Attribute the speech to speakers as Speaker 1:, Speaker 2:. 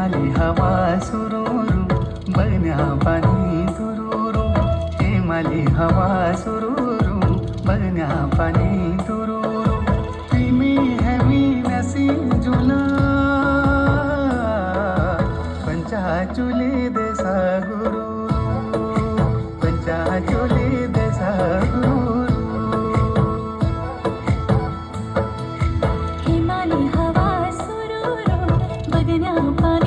Speaker 1: हिमाली हवा सुरूरू बघण्या पाणी तुरुरू हिमाली हवा सुरूरू बघण्या पाणी तुरुरू तिमी हेमी नसी जुला पंचाचुली देसा गुरु पंचाचुली देसा गुरु
Speaker 2: हिमाली हवा सुरूरू बघण्या पाणी